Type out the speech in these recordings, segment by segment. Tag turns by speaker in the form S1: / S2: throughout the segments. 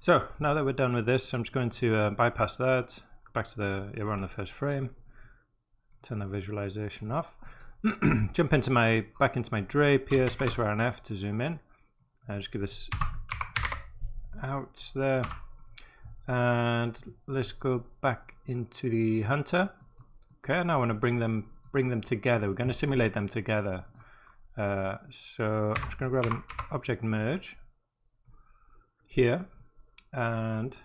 S1: So now that we're done with this, I'm just going to bypass that, go back to we're on the first frame, turn the visualization off, jump into back into my drape here, spacebar and F to zoom in, just give this out there, and let's go back into the hunter. Okay, now I want to bring them together. We're going to simulate them together. So I'm just going to grab an object merge here, and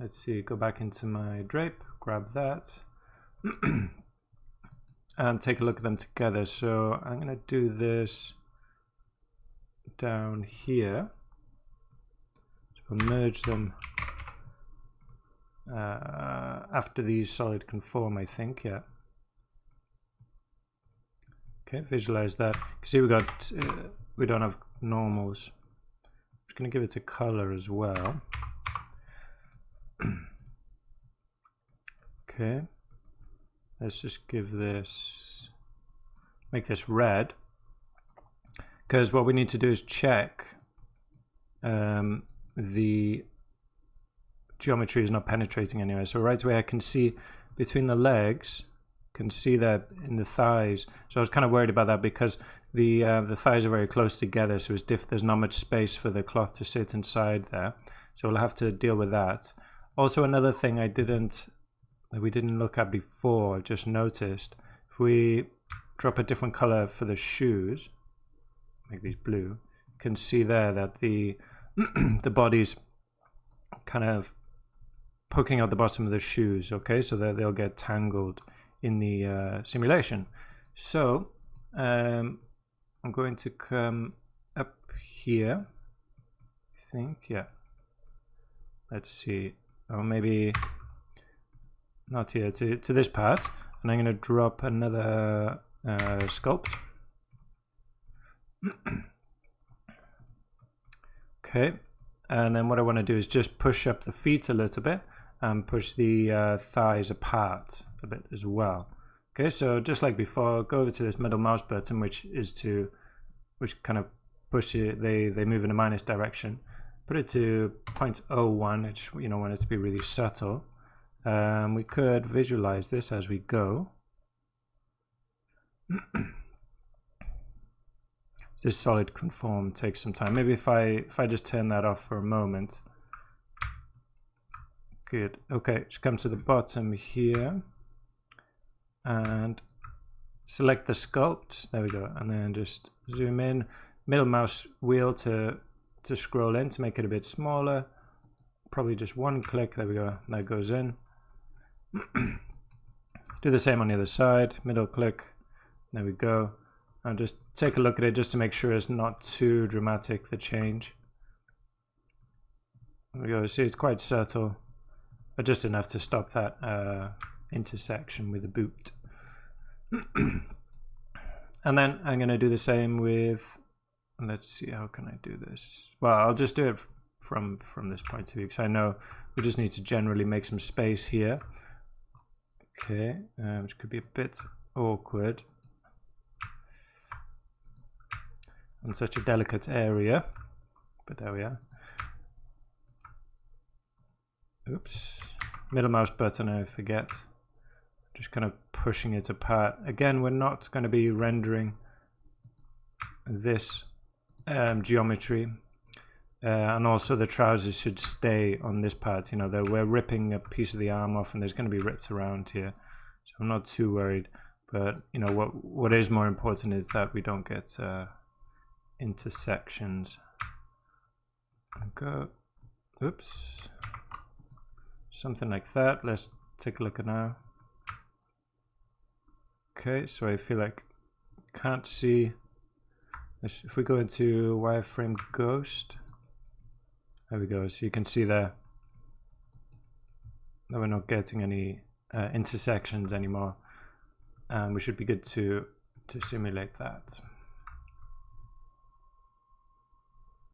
S1: let's see, go back into my drape, grab that, and take a look at them together. So I'm going to do this down here. So we'll merge them after these solid conform, I think, yeah. Okay, visualize that. See, we don't have normals. I'm just going to give it a color as well. Okay, let's just give this, make this red, because what we need to do is check the geometry is not penetrating anywhere. So right away I can see between the legs, can see that in the thighs. So I was kind of worried about that because the thighs are very close together, so there's not much space for the cloth to sit inside there. So we'll have to deal with that. Also, another thing we didn't look at before, I just noticed, if we drop a different color for the shoes, make these blue, you can see there that the the body's kind of poking out the bottom of the shoes, okay, so that they'll get tangled in the simulation. So I'm going to come up here, I think, yeah. Let's see, or maybe not here, to this part, and I'm going to drop another sculpt. Okay, and then what I want to do is just push up the feet a little bit and push the thighs apart a bit as well. Okay, so just like before, go over to this middle mouse button, which kind of push it, they move in a minus direction. Put it to 0.01, I just want it to be really subtle. We could visualize this as we go. This solid conform takes some time. Maybe if I just turn that off for a moment. Good. Okay, just come to the bottom here and select the sculpt. There we go. And then just zoom in, middle mouse wheel to scroll in to make it a bit smaller. Probably just one click. There we go. That goes in. Do the same on the other side. Middle click. There we go. And just take a look at it just to make sure it's not too dramatic, the change. There we go. See, it's quite subtle, but just enough to stop that intersection with the boot. And then I'm going to do the same with, let's see, how can I do this? Well, I'll just do it from this point of view, because I know we just need to generally make some space here. Okay, which could be a bit awkward on such a delicate area, but there we are. Oops, middle mouse button, I forget. Just kind of pushing it apart. Again, we're not going to be rendering this geometry, and also the trousers should stay on this part. We're ripping a piece of the arm off, and there's going to be rips around here, so I'm not too worried. But what is more important is that we don't get intersections. Go, oops, something like that. Let's take a look at now. Okay, so I feel like can't see. If we go into wireframe ghost, there we go. So you can see there that we're not getting any intersections anymore, and we should be good to simulate that.